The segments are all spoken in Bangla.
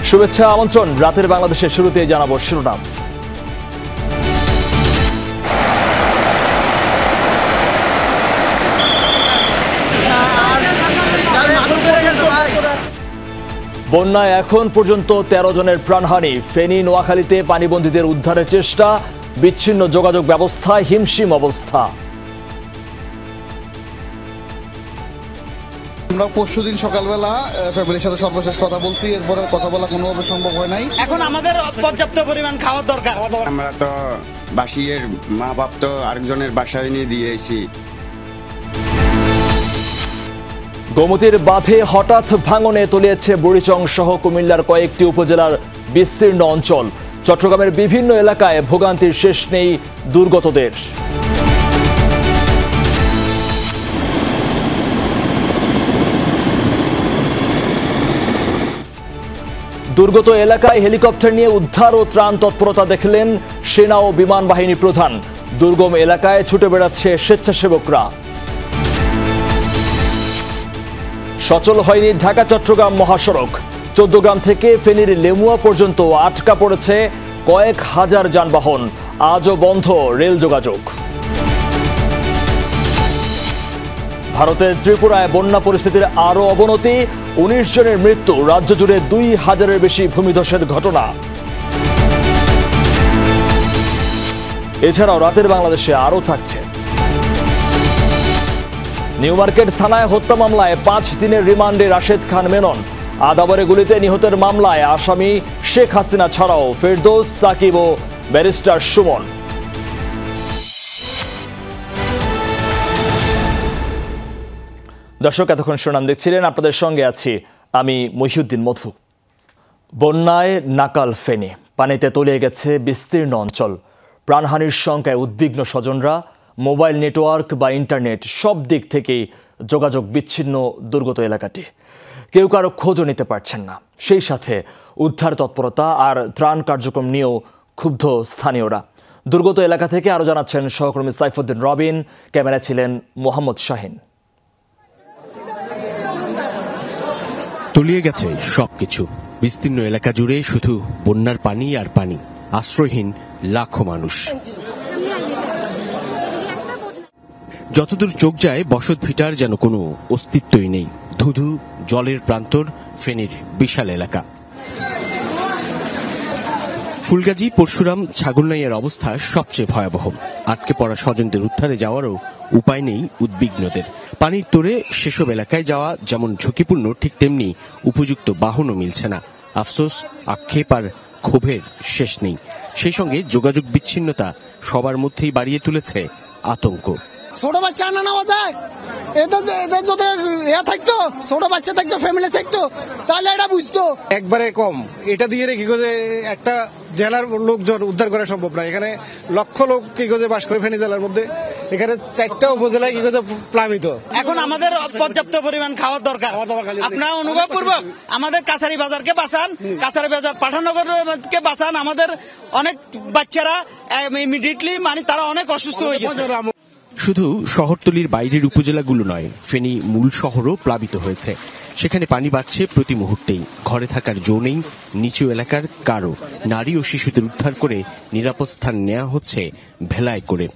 শুভেচ্ছা আমন্ত্রণ। রাতের বাংলাদেশের শুরুতেই জানাবো শিরোনাম। বন্যায় এখন পর্যন্ত 13 জনের প্রাণহানি। ফেনী নোয়াখালীতে পানিবন্দীদের উদ্ধারের চেষ্টা, বিচ্ছিন্ন যোগাযোগ ব্যবস্থায় হিমশিম অবস্থা। আমরা পরশুদিন সকালবেলা ফ্যামিলির সাথে সর্বশেষ কথা বলছি, এরপরে কথা বলা কোনোভাবে সম্ভব হয় নাই। এখন আমাদের পর্যাপ্ত পরিমাণ খাওয়ার দরকার। আমরা তো বাসিয়ের মা বাপ তো আরেকজনের বাসায় নিয়ে দিয়েছি। গোমতীর বাঁধে হঠাৎ ভাঙনে তলিয়েছে বুড়িচং সহ কুমিল্লার কয়েকটি উপজেলার বিস্তীর্ণ অঞ্চল। চট্টগ্রামের বিভিন্ন এলাকায় ভোগান্তির শেষ নেই দুর্গতদের। দুর্গত এলাকায় হেলিকপ্টার নিয়ে উদ্ধার ও ত্রাণ তৎপরতা দেখলেন সেনা ও বিমান বাহিনী প্রধান। দুর্গম এলাকায় ছুটে বেড়াচ্ছে স্বেচ্ছাসেবকরা। সচল হয়নি ঢাকা চট্টগ্রাম মহাসড়ক। 14 গ্রাম থেকে ফেনীর লেমুয়া পর্যন্ত আটকা পড়েছে কয়েক হাজার যানবাহন। আজও বন্ধ রেল যোগাযোগ। ভারতের ত্রিপুরায় বন্যা পরিস্থিতির আরও অবনতি। 19 জনের মৃত্যু। রাজ্য জুড়ে 2000-এর বেশি ভূমিধসের ঘটনা। এছাড়াও রাতের বাংলাদেশে আরও থাকছে। নিউ মার্কেট থানায় হত্যা মামলায় 5 দিনের রিমান্ডে রাশেদ খান মেনন। আদাবরে গুলিতে নিহতের মামলায় আসামি শেখ হাসিনা ছাড়াও ফেরদৌস, সাকিব ও ব্যারিস্টার সুমন। দর্শক, এতক্ষণ শিরোনাম দেখছিলেন, আপনাদের সঙ্গে আছি আমি মহিউদ্দিন মধু। বন্যায় নাকাল ফেনী, পানিতে তলিয়ে গেছে বিস্তীর্ণ অঞ্চল। প্রাণহানির সংখ্যায় উদ্বিগ্ন স্বজনরা। মোবাইল নেটওয়ার্ক বা ইন্টারনেট সব দিক থেকেই যোগাযোগ বিচ্ছিন্ন দুর্গত এলাকাটি। কেউ কারো খোঁজও নিতে পারছেন না। সেই সাথে উদ্ধার তৎপরতা আর ত্রাণ কার্যক্রম নিয়েও ক্ষুব্ধ স্থানীয়রা। দুর্গত এলাকা থেকে আরও জানাচ্ছেন সহকর্মী সাইফুদ্দিন রবিন। ক্যামেরায় ছিলেন মোহাম্মদ শাহিন। তলিয়ে গেছে সবকিছু। বিস্তীর্ণ এলাকা জুড়ে শুধু বন্যার পানি আর পানি। আশ্রয়হীন লাখো মানুষ। যতদূর চোখ যায় বসত ভিটার যেন কোনো অস্তিত্বই নেই। ধুধু জলের প্রান্তর ফেনীর বিশাল এলাকা। ফুলগাজী, পরশুরাম, ছাগলনাইয়ার অবস্থা সবচেয়ে ভয়াবহ। আটকে পড়া স্বজনদের উদ্ধারে যাওয়ারও উপায় নেই উদ্বিগ্নদের। পানির তোরে সেসব এলাকায় যাওয়া যেমন ঝুঁকিপূর্ণ, ঠিক তেমনি উপযুক্ত বাহনও মিলছে না। আফসোস, আক্ষেপ আর ক্ষোভের শেষ নেই। সেই সঙ্গে যোগাযোগ বিচ্ছিন্নতা সবার মধ্যেই বাড়িয়ে তুলেছে আতঙ্ক। ছোট বাচ্চা না নেওয়া যায়, এদের যদি থাকতো, ছোট বাচ্চা থাকতো, ফ্যামিলি থাকতো, তাহলে এটা বুঝতো। একবারে কম, এটা দিয়ে কি করে একটা জেলার লোকজন উদ্ধার করা সম্ভব না। এখানে লক্ষ লোক কি করে বাস করে ফেনী জেলার মধ্যে। এখানে 4টা উপজেলায় কি করে প্লাবিত। এখন আমাদের পর্যাপ্ত পরিমাণ খাওয়ার দরকার। আপনারা অনুভবপূর্বক আমাদের কাছারি বাজারকে বাঁচান, কাছারি বাজার পাঠানগরকে বাঁচান। আমাদের অনেক বাচ্চারা ইমিডিয়েটলি তারা অনেক অসুস্থ হয়ে গেছে। শুধু শহরতলির বাইরের উপজেলাগুলো নয়, ফেনী মূল শহরও প্লাবিত হয়েছে। সেখানে পানি বাড়ছে প্রতি মুহূর্তেই। ঘরে থাকার জো নেই নিচু এলাকার কারো। নারী ও শিশুদের উদ্ধার করে নিরাপদ স্থান নেওয়া হচ্ছে ভেলায় করে।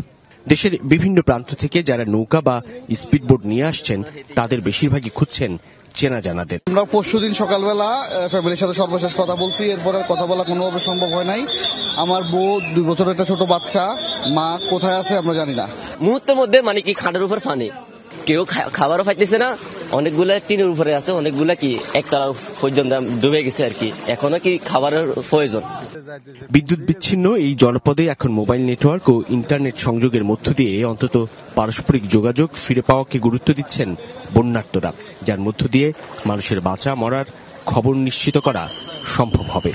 দেশের বিভিন্ন প্রান্ত থেকে যারা নৌকা বা স্পিডবোট নিয়ে আসছেন, তাদের বেশিরভাগই খুঁজছেন চেনা জানাদের। আমরা পরশুদিন সকালবেলা ফ্যামিলির সাথে সর্বশেষ কথা বলছি, এরপরে কথা বলা কোনোভাবে সম্ভব হয় নাই। আমার বউ, 2 বছরের একটা ছোট বাচ্চা, মা কোথায় আছে আমরা জানি না। মুহূর্তের মধ্যে কি খাটের উপর পানি, কেউ খাবারও পাইতেছে না। অনেকগুলা টিনের উপরে আছে, অনেকগুলা একতলা পর্যন্ত ডুবে গেছে আর কি। এখনো খাবারের প্রয়োজন। বিদ্যুৎ বিচ্ছিন্ন এই জনপদে এখন মোবাইল নেটওয়ার্ক ও ইন্টারনেট সংযোগের মধ্য দিয়ে অন্তত পারস্পরিক যোগাযোগ ফিরে পাওয়াকে গুরুত্ব দিচ্ছেন বন্যার্তরা, যার মধ্য দিয়ে মানুষের বাঁচা মরার খবর নিশ্চিত করা সম্ভব হবে।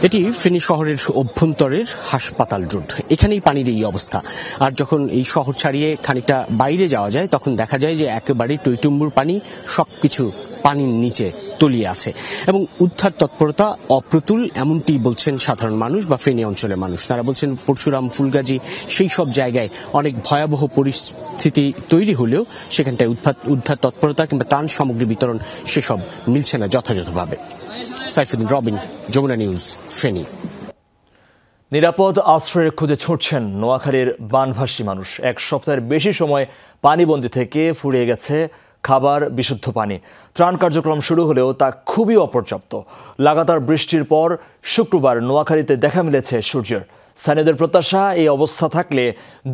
এটি ফেনী শহরের অভ্যন্তরের হাসপাতাল রোড, এখানেই পানির এই অবস্থা। আর যখন এই শহর ছাড়িয়ে খানিকটা বাইরে যাওয়া যায় তখন দেখা যায় যে একেবারে টইটুম্বুর পানি, সবকিছু পানির নিচে তলিয়ে আছে এবং উদ্ধার তৎপরতা অপ্রতুল, এমনটি বলছেন সাধারণ মানুষ বা ফেনী অঞ্চলের মানুষ। তারা বলছেন পরশুরাম, ফুলগাজী সেই সব জায়গায় অনেক ভয়াবহ পরিস্থিতি তৈরি হলেও সেখানটায় উদ্ধার তৎপরতা কিংবা ত্রাণ সামগ্রী বিতরণ সেসব মিলছে না যথাযথভাবে। সাইফুদ্দিন রবিন, যমুনা নিউজ, ফেনী। নিরাপদ আশ্রয়ের খোঁজে ছুটছেন নোয়াখালীর বানভাসী মানুষ। এক সপ্তাহের বেশি সময় পানিবন্দী থেকে ফুরিয়ে গেছে খাবার, বিশুদ্ধ পানি। ত্রাণ কার্যক্রম শুরু হলেও তা খুবই অপর্যাপ্ত। লাগাতার বৃষ্টির পর শুক্রবার নোয়াখালীতে দেখা মিলেছে সূর্যের। স্থানীয়দের প্রত্যাশা, এই অবস্থা থাকলে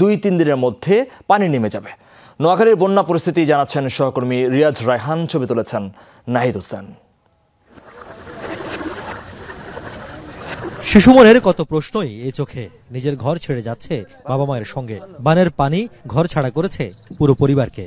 2-3 দিনের মধ্যে পানি নেমে যাবে। নোয়াখালীর বন্যা পরিস্থিতি জানাচ্ছেন সহকর্মী রিয়াজ রায়হান, ছবি তুলেছেন নাহিদ হোসেন। শিশু মনের কত প্রশ্নই এই চোখে। নিজের ঘর ছেড়ে যাচ্ছে বাবা মায়ের সঙ্গে। বানের পানি ঘর ছাড়া করেছে পুরো পরিবারকে।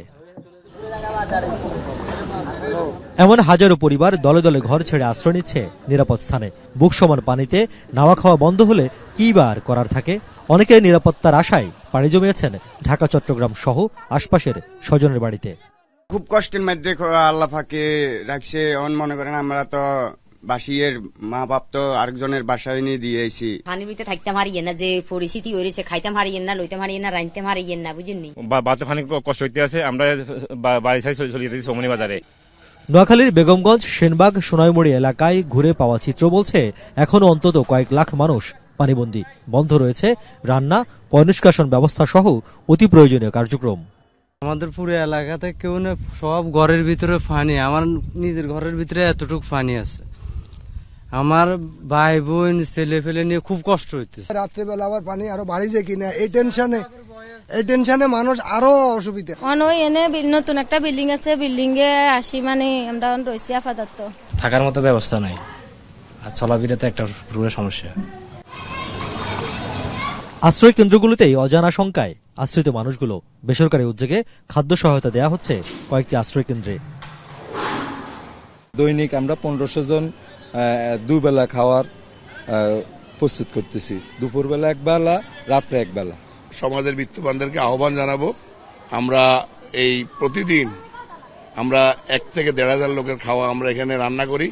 এমন হাজারো পরিবার দলে দলে ঘর ছেড়ে আশ্রয় নিচ্ছে নিরাপদ স্থানে। বুক সমান পানিতে নাওয়া খাওয়া বন্ধ হলে কি বা আর করার থাকে। অনেকে নিরাপত্তার আশায় পাড়ি জমিয়েছেন ঢাকা, চট্টগ্রাম সহ আশপাশের স্বজনের বাড়িতে। খুব কষ্টের মধ্যে আল্লাহ ফাঁকে রাখছে। মনে করেন আমরা তো বাসিয়ের মা বাপ তো আরেকজনের বাসায় নিয়ে দিয়েছি। পানির ভিতরে থাকতাম হারিয়ে না, যে পরিস্থিতি হয়েছে, খাইতাম হারিয়ে না, লইতাম হারিয়ে না, রাঁধতাম হারিয়ে না, বুঝেননি। বাচ্চা পানি কষ্ট হইতে আছে। আমরা বাড়ি ছাই চলে যেতেছি সোমনি বাজারে। নোয়াখালীর বেগমগঞ্জ, সেনবাগ, সোনাইমুড়ি এলাকায় ঘুরে পাওয়া চিত্র বলছে এখনো অন্তত কয়েক লাখ মানুষ পানিবন্দী। বন্ধ রয়েছে রান্না, পয়ঃনিষ্কাশন ব্যবস্থা সহ অতি প্রয়োজনীয় কার্যক্রম। আমাদের পুরো এলাকাতে কেউ না, সব ঘরের ভিতরে পানি। আমার নিজের ঘরের ভিতরে এতটুকু পানি আছে। আমার ভাই বোন ছেলে ফেলে নিয়ে খুব কষ্ট হইতেছে। রাত্রেবেলা আবার পানি আরো বাড়ি যায় কিনা এই টেনশনে মানুষ আরো অসুবিধা। এনে নতুন একটা বিল্ডিং আছে, বিল্ডিং এ আসি মানে আমরা রয়েছি আপাতত। থাকার মতো ব্যবস্থা নাই, আর চলাফেরাতে একটা পুরো সমস্যা। আশ্রয় কেন্দ্রগুলোতেই অজানা শঙ্কায় আশ্রিত মানুষগুলো। বেসরকারি উদ্যোগে খাদ্য সহায়তা দেয়া হচ্ছে কয়েকটি আশ্রয় কেন্দ্রে। দৈনিক আমরা 1500 জন দুবেলা খাওয়ার প্রস্তুত করতেছি। দুপুরবেলা একবেলা, রাত্রে একবেলা। সমাজের বিত্তবানদেরকে আহ্বান জানাবো, আমরা এই প্রতিদিন আমরা 1 থেকে 1,500 লোকের খাওয়া আমরা এখানে রান্না করি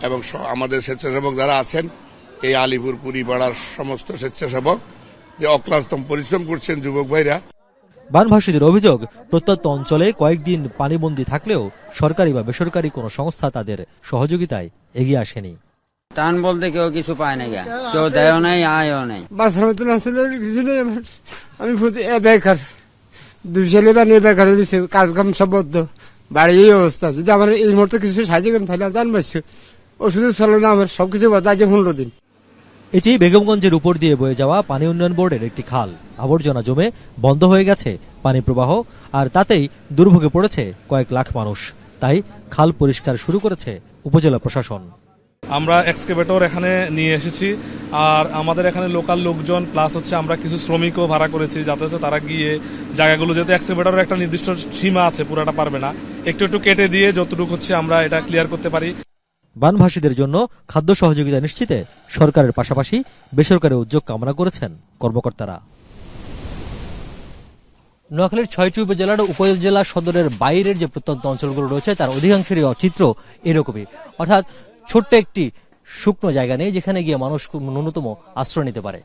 এবং আমাদের স্বেচ্ছাসেবক যারা আছেন এই আলিপুর, কুড়িপাড়ার সমস্ত স্বেচ্ছাসেবক যে অক্লান্ত পরিশ্রম করছেন যুবক ভাইরা। বানভাসীদের অভিযোগ, প্রত্যন্ত অঞ্চলে কয়েকদিন পানিবন্দী থাকলেও সরকারি বা বেসরকারি কোনো সংস্থা তাদের সহযোগিতায় এগিয়ে আসেনি। টান বলতে কেউ কিছু পায় না, কেউ দেয়ও নাই, আয়ও নাই। বাসার মতন আসলে কিছু নেই। আমি বেকার, 2 ছেলে বানিয়ে বেকার দিচ্ছে, কাজ কাম সব বদ্ধ, বাড়ির এই অবস্থা। যদি আমার এই মুহূর্তে কিছু সাহায্য করেন তাহলে জানবাসি ওষুধের চলো না, আমার সবকিছু বদ্ধ। আজ 15 দিন। এটি বেগমগঞ্জের উপর দিয়ে বয়ে যাওয়া পানি উন্নয়ন বোর্ডের একটি খাল। আবর্জনা জমে বন্ধ হয়ে গেছে পানি প্রবাহ, আর তাতেই দুর্ভোগে পড়েছে কয়েক লাখ মানুষ। তাই খাল পরিষ্কার শুরু করেছে উপজেলা প্রশাসন। আমরা এক্সকেভেটর এখানে নিয়ে এসেছি, আর আমাদের এখানে লোকাল লোকজন প্লাস হচ্ছে আমরা কিছু শ্রমিকও ভাড়া করেছি, যাতে হচ্ছে তারা গিয়ে জায়গাগুলো, যেহেতু এক্সকেভেটরের একটা নির্দিষ্ট সীমা আছে, পুরাটা পারবে না, একটু একটু কেটে দিয়ে যতটুকু হচ্ছে আমরা এটা ক্লিয়ার করতে পারি। বানভাসীদের জন্য খাদ্য সহযোগিতা নিশ্চিতে সরকারের পাশাপাশি বেসরকারি উদ্যোগ কামনা করেছেন কর্মকর্তারা। নোয়াখালীর 6টি উপজেলার উপজেলা সদরের বাইরের যে প্রত্যন্ত অঞ্চলগুলো রয়েছে তার অধিকাংশেরই চিত্র এরকমই, অর্থাৎ ছোট্ট একটি শুকনো জায়গা নেই যেখানে গিয়ে মানুষ ন্যূনতম আশ্রয় নিতে পারে।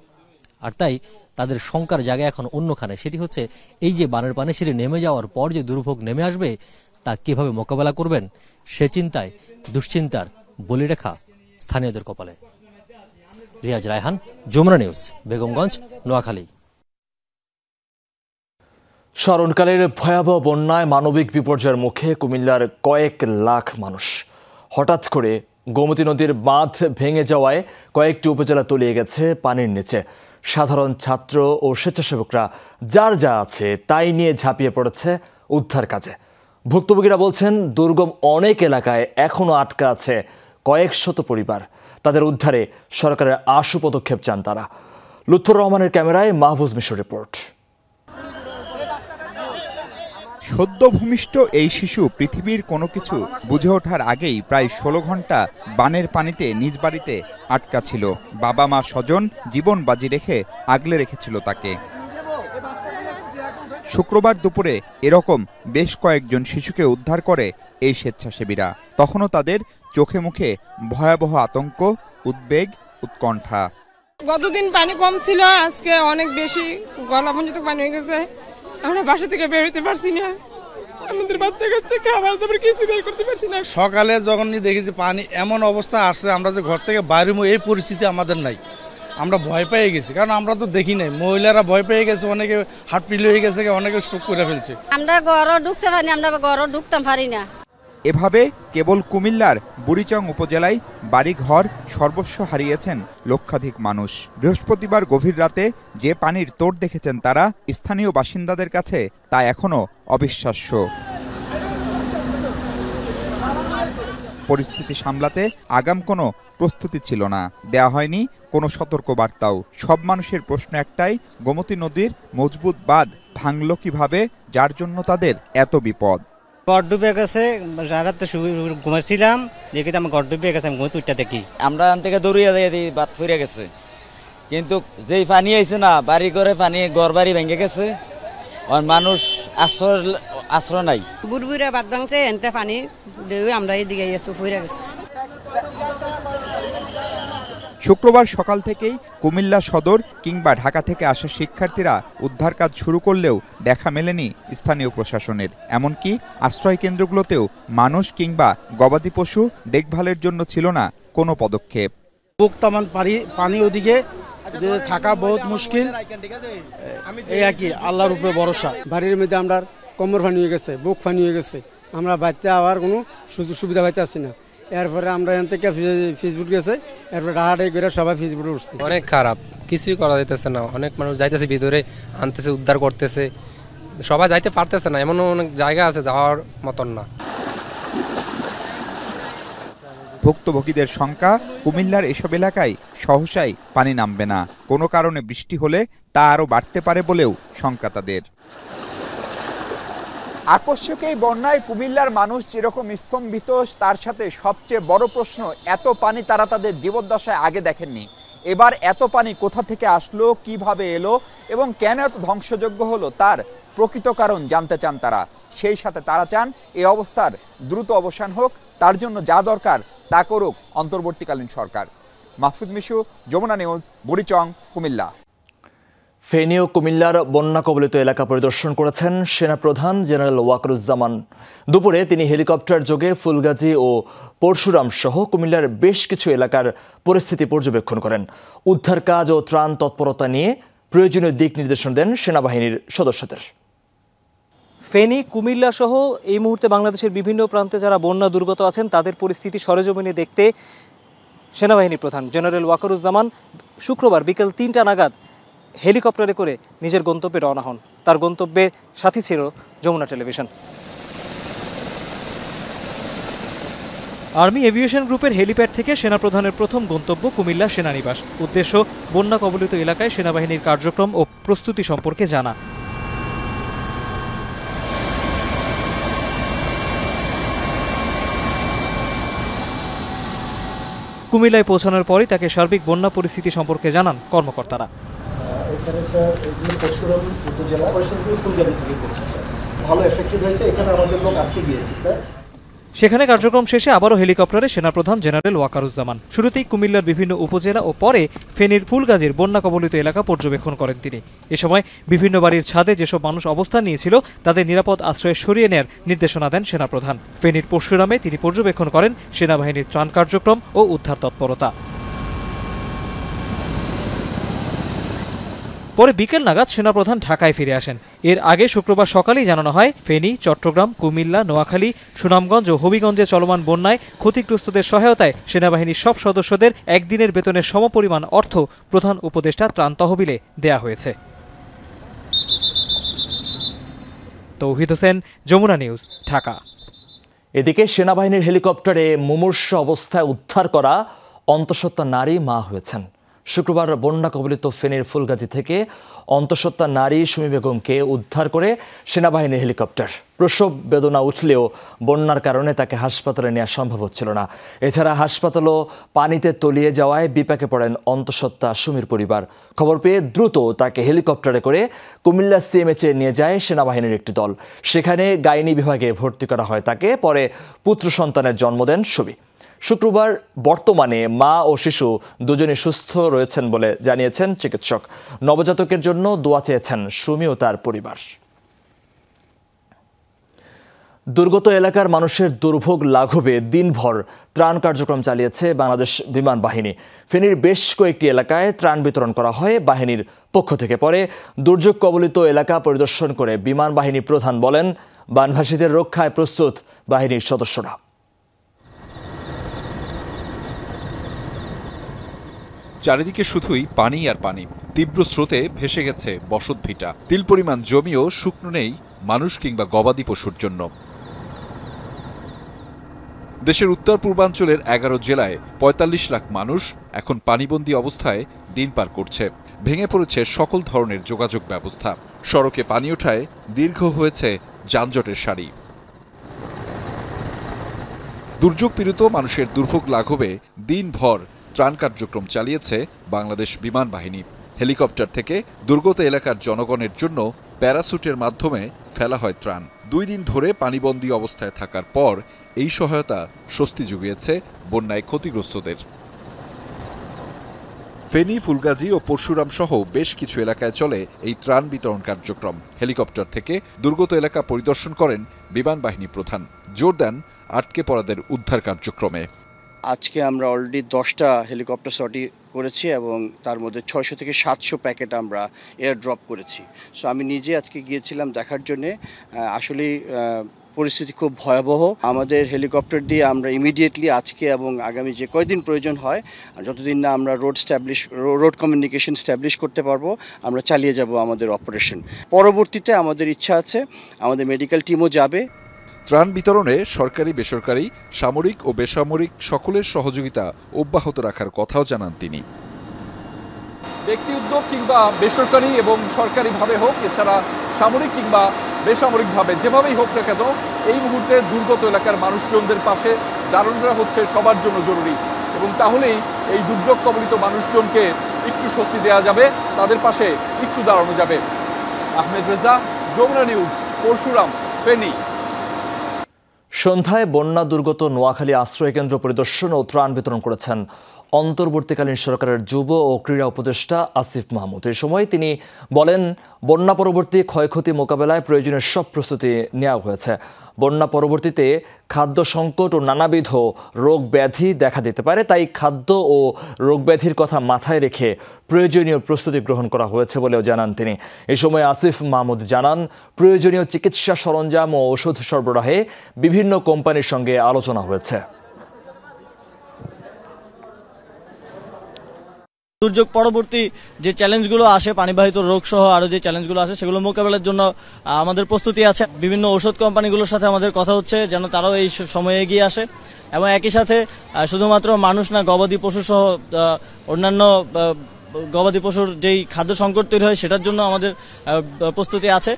আর তাই তাদের শঙ্কার জায়গা এখন অন্যখানে। সেটি হচ্ছে এই যে বানের পানি সেটি নেমে যাওয়ার পর যে দুর্ভোগ নেমে আসবে তা কিভাবে মোকাবেলা করবেন, সে চিন্তায় দুশ্চিন্তার বলিরেখা স্থানীয়দের কপালে। রিয়াজ রায়হান, যমুনা নিউজ, বেগমগঞ্জ, নোয়াখালী। স্মরণকালের ভয়াবহ বন্যায় মানবিক বিপর্যয়ের মুখে কুমিল্লার কয়েক লাখ মানুষ। হঠাৎ করে গোমতী নদীর বাঁধ ভেঙে যাওয়ায় কয়েকটি উপজেলা তলিয়ে গেছে পানির নিচে। সাধারণ ছাত্র ও স্বেচ্ছাসেবকরা যার যা আছে তাই নিয়ে ঝাঁপিয়ে পড়েছে উদ্ধার কাজে। ভুক্তভোগীরা বলছেন দুর্গম অনেক এলাকায় এখনও আটকা আছে কয়েক শত পরিবার। তাদের উদ্ধারে সরকারের আশু পদক্ষেপ চান তারা। লুৎফর রহমানের ক্যামেরায় মাহফুজ মিশর রিপোর্ট। সদ্য ভূমিষ্ঠ এই শিশু পৃথিবীর কোনো কিছু বুঝে ওঠার আগেই প্রায় 16 ঘন্টা বানের পানিতে নিজ বাড়িতে আটকা ছিল। বাবা মা স্বজন জীবন বাজি রেখে আগলে রেখেছিল তাকে। শুক্রবার দুপুরে এরকম বেশ কয়েকজন শিশুকে উদ্ধার করে এই স্বেচ্ছাসেবীরা। তখনও তাদের চোখে মুখে ভয়াবহ আতঙ্ক, উদ্বেগ, উৎকণ্ঠা। গতদিন পানি কম ছিল, আজকে অনেক বেশি, গলা পর্যন্ত পানি হয়ে গেছে। আমরা বাসা থেকে বের হতে পারছি না, আমাদের বাচ্চা কাচ্চা খাবার দাবার কিছু বের করতে পারছি না। সকালে যখনই দেখেছি পানি এমন অবস্থা আসছে, আমরা যে ঘর থেকে বাইরে এই পরিস্থিতি আমাদের নাই। আমরা ভয় পেয়ে গেছি, কারণ আমরা তো দেখি নাই। মহিলারা ভয় পেয়ে গেছে, অনেকে হার্ট ফেল হয়ে গেছে, অনেকে স্ট্রোক করে ফেলছে। আমরা ঘরও ঢুকতে পারি, আমরা ঘরও ঢুকতাম পারি না। এভাবে কেবল কুমিল্লার বুড়িচং উপজেলায় বাড়িঘর সর্বস্ব হারিয়েছেন লক্ষাধিক মানুষ। বৃহস্পতিবার গভীর রাতে যে পানির তোড় দেখেছেন তারা, স্থানীয় বাসিন্দাদের কাছে তা এখনো অবিশ্বাস্য। পরিস্থিতি সামলাতে আগাম কোনো প্রস্তুতি ছিল না, দেয়া হয়নি কোনো সতর্কবার্তাও। সব মানুষের প্রশ্ন একটাই, গোমতী নদীর মজবুত বাঁধ ভাঙল কিভাবে, যার জন্য তাদের এত বিপদ। ঘর ডুবে গেছে, রাতে ঘুমাইছিলাম, দেখি আমার ঘর ডুবে গেছে, আমি ঘুমে তুইটা দেখি। আমরা এখান থেকে দৌড়িয়ে দিয়ে বাদ ফিরে গেছে, কিন্তু যেই পানি আইছে না, বাড়ি ঘরে পানি, ঘর বাড়ি ভেঙে গেছে, আর মানুষ আশ্রয় নাই। বুড়বুড়ে বাদ ভাঙছে, এনতে পানি দেবে, আমরা এইদিকে ফিরে গেছি। শুক্রবার সকাল থেকেই কুমিল্লা সদর কিংবা ঢাকা থেকে আসা শিক্ষার্থীরা উদ্ধার কাজ শুরু করলেও দেখা মেলেনি স্থানীয় প্রশাসনের। এমনকি আশ্রয় কেন্দ্রগুলোতেও মানুষ কিংবা গবাদি পশু দেখভালের জন্য ছিল না কোনো পদক্ষেপ। বুকতামান পানি ওদিকে থাকা বহুত মুশকিল, এই আর কি, আল্লাহর উপরে ভরসা। বাড়ির মধ্যে আমরা কোমর পানি হয়ে গেছে, বুক পানি হয়ে গেছে, আমরা বাড়িতে আবার কোনো সুযোগ সুবিধা পাইতে আসছি না। এরপরে আমরা এখান থেকে ফেসবুক গেছে, এরপরে ডাহাডাই করে সবাই ফেসবুকে উঠছি। অনেক খারাপ, কিছুই করা যাইতেছে না। অনেক মানুষ যাইতেছে ভিতরে, আনতেছে, উদ্ধার করতেছে, সবাই যাইতে পারতেছে না। এমন অনেক জায়গা আছে যাওয়ার মতন না। ভুক্তভোগীদের শঙ্কা, কুমিল্লার এসব এলাকায় সহসাই পানি নামবে না, কোনো কারণে বৃষ্টি হলে তা আরও বাড়তে পারে বলেও শঙ্কা তাদের। আকস্মিক এই বন্যায় কুমিল্লার মানুষ যেরকম স্তম্ভিত, তার সাথে সবচেয়ে বড় প্রশ্ন, এত পানি তারা তাদের জীবদ্দশায় আগে দেখেননি। এবার এত পানি কোথা থেকে আসলো, কিভাবে এলো এবং কেন এত ধ্বংসযোগ্য হলো, তার প্রকৃত কারণ জানতে চান তারা। সেই সাথে তারা চান এই অবস্থার দ্রুত অবসান হোক, তার জন্য যা দরকার তা করুক অন্তর্বর্তীকালীন সরকার। মাহফুজ মিশু, যমুনা নিউজ, বুড়িচং, কুমিল্লা। ফেনী ও কুমিল্লার বন্যা কবলিত এলাকা পরিদর্শন করেছেন সেনাপ্রধান জেনারেল ওয়াকারুজ্জামান। দুপুরে তিনি হেলিকপ্টার যোগে ফুলগাজী ও পরশুরাম সহ কুমিল্লার বেশ কিছু এলাকার পরিস্থিতি পর্যবেক্ষণ করেন। উদ্ধার কাজ ও ত্রাণ তৎপরতা নিয়ে প্রয়োজনীয় দিক নির্দেশনা দেন সেনাবাহিনীর সদস্যদের। ফেনী, কুমিল্লা সহ এই মুহূর্তে বাংলাদেশের বিভিন্ন প্রান্তে যারা বন্যা দুর্গত আছেন তাদের পরিস্থিতি সরেজমিনে দেখতে সেনাবাহিনী প্রধান জেনারেল ওয়াকারুজ্জামান শুক্রবার বিকেল ৩টা নাগাদ হেলিকপ্টারে করে নিজের গন্তব্যে রওনা হন। তার গন্তব্যের সাথী ছিল যমুনা টেলিভিশন। আর্মি এভিয়েশন গ্রুপের হেলিপ্যাড থেকে সেনাপ্রধানের প্রথম গন্তব্য কুমিল্লা সেনানিবাস। উদ্দেশ্য বন্যা কবলিত এলাকায় সেনাবাহিনীর কার্যক্রম ও প্রস্তুতি সম্পর্কে জানা। কুমিল্লায় পৌঁছানোর পরই তাকে সার্বিক বন্যা পরিস্থিতি সম্পর্কে জানান কর্মকর্তারা। এখানে স্যার এগুলো পরশুরাম উপজেলা পরিস্থিতিগুলো ফুলগাজী থেকে করছে স্যার, ভালো এফেক্টেড হয়েছে। এখানে আমাদের লোক আজকে গিয়েছে স্যার। সেখানে কার্যক্রম শেষে আবারও হেলিকপ্টারে সেনাপ্রধান জেনারেল ওয়াকারুজ্জামান। শুরুতেই কুমিল্লার বিভিন্ন উপজেলা ও পরে ফেনীর ফুলগাজীর বন্যা কবলিত এলাকা পর্যবেক্ষণ করেন তিনি। এ সময় বিভিন্ন বাড়ির ছাদে যেসব মানুষ অবস্থান নিয়েছিল তাদের নিরাপদ আশ্রয়ে সরিয়ে নেয়ার নির্দেশনা দেন সেনাপ্রধান। ফেনীর পরশুরামে তিনি পর্যবেক্ষণ করেন সেনাবাহিনীর ত্রাণ কার্যক্রম ও উদ্ধার তৎপরতা। পরে বিকেল নাগাদ সেনাপ্রধান ঢাকায় ফিরে আসেন। এর আগে শুক্রবার সকালেই জানানো হয় ফেনী, চট্টগ্রাম, কুমিল্লা, নোয়াখালী, সুনামগঞ্জ ও হবিগঞ্জে চলমান বন্যায় ক্ষতিগ্রস্তদের সহায়তায় সেনাবাহিনীর সব সদস্যদের একদিনের বেতনের সমপরিমাণ অর্থ প্রধান উপদেষ্টা ত্রাণ তহবিলে দেয়া হয়েছে। তৌহিদ হোসেন, যমুনা নিউজ, ঢাকা। এদিকে সেনাবাহিনীর হেলিকপ্টারে মুমূর্ষু অবস্থায় উদ্ধার করা অন্তঃসত্ত্বা নারী মা হয়েছেন। শুক্রবার বন্যা কবলিত ফেনীর ফুলগাজী থেকে অন্তঃসত্ত্বা নারী সুমি বেগমকে উদ্ধার করে সেনাবাহিনীর হেলিকপ্টার। প্রসব বেদনা উঠলেও বন্যার কারণে তাকে হাসপাতালে নেওয়া সম্ভব হচ্ছিল না। এছাড়া হাসপাতালও পানিতে তলিয়ে যাওয়ায় বিপাকে পড়েন অন্তঃসত্ত্বা সুমির পরিবার। খবর পেয়ে দ্রুত তাকে হেলিকপ্টারে করে কুমিল্লা সিএমএইচে নিয়ে যায় সেনাবাহিনীর একটি দল। সেখানে গাইনি বিভাগে ভর্তি করা হয় তাকে। পরে পুত্র সন্তানের জন্ম দেন সুমি। শুক্রবার বর্তমানে মা ও শিশু দুজনই সুস্থ রয়েছেন বলে জানিয়েছেন চিকিৎসক। নবজাতকের জন্য দোয়া চেয়েছেন সুমি ও তার পরিবার। দুর্গত এলাকার মানুষের দুর্ভোগ লাঘবে দিনভর ত্রাণ কার্যক্রম চালিয়েছে বাংলাদেশ বিমান বাহিনী। ফেনীর বেশ কয়েকটি এলাকায় ত্রাণ বিতরণ করা হয় বাহিনীর পক্ষ থেকে। পরে দুর্যোগ কবলিত এলাকা পরিদর্শন করে বিমান বাহিনী প্রধান বলেন, বানভাসীদের রক্ষায় প্রস্তুত বাহিনীর সদস্যরা। চারিদিকে শুধুই পানি আর পানি। তীব্র স্রোতে ভেসে গেছে বসতভিটা। তিল পরিমাণ জমিও শুকনো নেই মানুষ কিংবা গবাদি পশুর জন্য। দেশের উত্তর পূর্বাঞ্চলের 11 জেলায় 45 লাখ মানুষ এখন পানিবন্দী অবস্থায় দিন পার করছে। ভেঙে পড়েছে সকল ধরনের যোগাযোগ ব্যবস্থা। সড়কে পানি ওঠায় দীর্ঘ হয়েছে যানজটের সারি। দুর্যোগ পীড়িত মানুষের দুর্ভোগ লাঘবে দিনভর ত্রাণ কার্যক্রম চালিয়েছে বাংলাদেশ বিমান বাহিনী। হেলিকপ্টার থেকে দুর্গত এলাকার জনগণের জন্য প্যারাসুটের মাধ্যমে ফেলা হয় ত্রাণ। 2 দিন ধরে পানিবন্দী অবস্থায় থাকার পর এই সহায়তা স্বস্তি জুগিয়েছে বন্যায় ক্ষতিগ্রস্তদের। ফেনী, ফুলগাজী ও পরশুরাম সহ বেশ কিছু এলাকায় চলে এই ত্রাণ বিতরণ কার্যক্রম। হেলিকপ্টার থেকে দুর্গত এলাকা পরিদর্শন করেন বিমান বাহিনী প্রধান। জোর দেন আটকে পড়াদের উদ্ধার কার্যক্রমে। আজকে আমরা অলরেডি 10টা হেলিকপ্টার সর্টি করেছি এবং তার মধ্যে 600 থেকে 700 প্যাকেট আমরা এয়ার ড্রপ করেছি। সো আমি নিজে আজকে গিয়েছিলাম দেখার জন্যে। আসলে পরিস্থিতি খুব ভয়াবহ। আমাদের হেলিকপ্টার দিয়ে আমরা ইমিডিয়েটলি আজকে এবং আগামী যে কয়দিন প্রয়োজন হয়, যতদিন না আমরা রোড কমিউনিকেশন স্ট্যাবলিশ করতে পারবো, আমরা চালিয়ে যাব আমাদের অপারেশন। পরবর্তীতে আমাদের ইচ্ছা আছে আমাদের মেডিকেল টিমও যাবে। ত্রাণ বিতরণে সরকারি, বেসরকারি, সামরিক ও বেসামরিক সকলের সহযোগিতা অব্যাহত রাখার কথাও জানান তিনি। ব্যক্তি উদ্যোগ কিংবা বেসরকারি এবং সরকারিভাবে হোক, এছাড়া সামরিক কিংবা বেসামরিকভাবে যেভাবেই হোক না কেন, এই মুহূর্তে দুর্গত এলাকার মানুষজনদের পাশে দাঁড়ানোটা হচ্ছে সবার জন্য জরুরি। এবং তাহলেই এই দুর্যোগ কবলিত মানুষজনকে একটু স্বস্তি দেওয়া যাবে, তাদের পাশে একটু দাঁড়ানো যাবে। আহমেদ রেজা, যমুনা নিউজ, পরশুরাম, ফেনী। সন্ধ্যায় বন্যা দুর্গত নোয়াখালী আশ্রয় কেন্দ্র পরিদর্শন ও ত্রাণ বিতরণ করেছেন অন্তর্বর্তীকালীন সরকারের যুব ও ক্রীড়া উপদেষ্টা আসিফ মাহমুদ। এই সময় তিনি বলেন, বন্যা পরবর্তী ক্ষয়ক্ষতি মোকাবেলায় প্রয়োজনীয় সব প্রস্তুতি নেওয়া হয়েছে। বন্যা পরবর্তীতে খাদ্য সংকট ও নানাবিধ রোগ ব্যাধি দেখা দিতে পারে, তাই খাদ্য ও রোগ ব্যাধির কথা মাথায় রেখে প্রয়োজনীয় প্রস্তুতি গ্রহণ করা হয়েছে বলেও জানান তিনি। এই সময় আসিফ মাহমুদ জানান, প্রয়োজনীয় চিকিৎসা সরঞ্জাম ও ওষুধ সরবরাহে বিভিন্ন কোম্পানির সঙ্গে আলোচনা হয়েছে। দুর্যোগ পরবর্তী যে চ্যালেঞ্জগুলো আসে, পানিবাহিত রোগ সহ আরো যে চ্যালেঞ্জগুলো আসে, সেগুলো মোকাবেলার জন্য আমাদের প্রস্তুতি আছে। বিভিন্ন ওষুধ কোম্পানিগুলোর সাথে আমাদের কথা হচ্ছে যেন তারাও এই সময়ে এগিয়ে আসে। এবং একই সাথে শুধুমাত্র মানুষ না, গবাদি পশু সহ অন্যান্য গবাদি পশুর যেই খাদ্য সংকট তৈরি হয় সেটার জন্য আমাদের প্রস্তুতি আছে।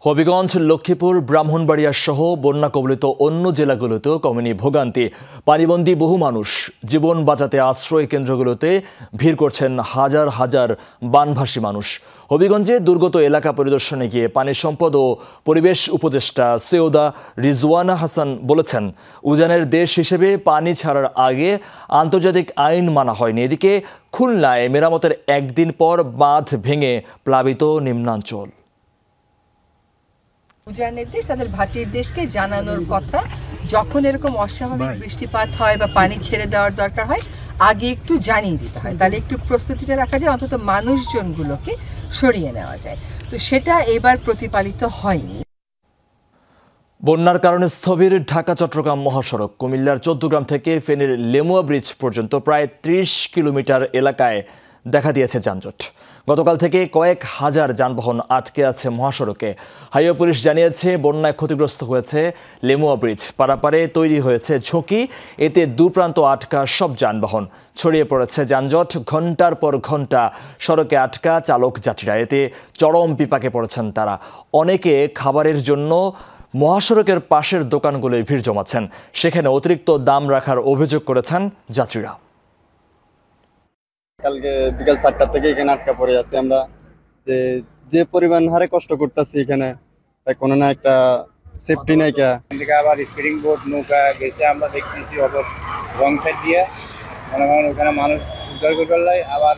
হবিগঞ্জ, লক্ষ্মীপুর, ব্রাহ্মণবাড়িয়া সহ বন্যা কবলিত অন্য জেলাগুলোতেও কমেনি ভোগান্তি। পানিবন্দী বহু মানুষ। জীবন বাঁচাতে আশ্রয় কেন্দ্রগুলোতে ভিড় করছেন হাজার হাজার বানভাসী মানুষ। হবিগঞ্জে দুর্গত এলাকা পরিদর্শনে গিয়ে পানি সম্পদ ও পরিবেশ উপদেষ্টা সৈয়দা রিজওয়ানা হাসান বলেছেন, উজানের দেশ হিসেবে পানি ছাড়ার আগে আন্তর্জাতিক আইন মানা হয়নি। এদিকে খুলনায় মেরামতের একদিন পর বাঁধ ভেঙে প্লাবিত নিম্নাঞ্চল। উজানের দেশ তাদের ভাটির দেশকে জানানোর কথা, যখন এরকম অস্বাভাবিক বৃষ্টিপাত হয় বা পানি ছেড়ে দেওয়ার দরকার হয়, আগে একটু জানিয়ে দিতে হয়, তাহলে একটু প্রস্তুতিটা রাখা যায়, অন্তত মানুষজনগুলোকে সরিয়ে নেওয়া যায়। তো সেটা এবার প্রতিপালিত হয়নি। বন্যার কারণে স্থবির ঢাকা চট্টগ্রাম মহাসড়ক। কুমিল্লার 14 গ্রাম থেকে ফেনীর লেমুয়া ব্রিজ পর্যন্ত প্রায় 30 কিলোমিটার এলাকায় দেখা দিয়েছে যানজট। গতকাল থেকে কয়েক হাজার যানবাহন আটকে আছে মহাসড়কে। হাইওয়ে পুলিশ জানিয়েছে বন্যায় ক্ষতিগ্রস্ত হয়েছে লেমুয়া ব্রিজ, পারাপারে তৈরি হয়েছে ঝুঁকি, এতে দুপ্রান্ত আটকা সব যানবাহন। ছড়িয়ে পড়েছে যানজট, ঘন্টার পর ঘন্টা সড়কে আটকা চালক যাত্রীরা, এতে চরম বিপাকে পড়েছেন তারা। অনেকে খাবারের জন্য মহাসড়কের পাশের দোকানগুলোয় ভিড় জমাচ্ছেন, সেখানে অতিরিক্ত দাম রাখার অভিযোগ করেছেন যাত্রীরা। কালকে বিকাল 4টা থেকে এখানে আটকা পড়ে আছি আমরা, যে পরিমাণ হারে কষ্ট করতেছি এখানে, তাই কোনো না একটা সেফটি নাই। আবার স্পিডিং বোট নৌকা গেছে, আমরা দেখতেছি অবশ্য রং সাইড দিয়ে মনে করেন ওখানে মানুষ উদ্ধার করতে আবার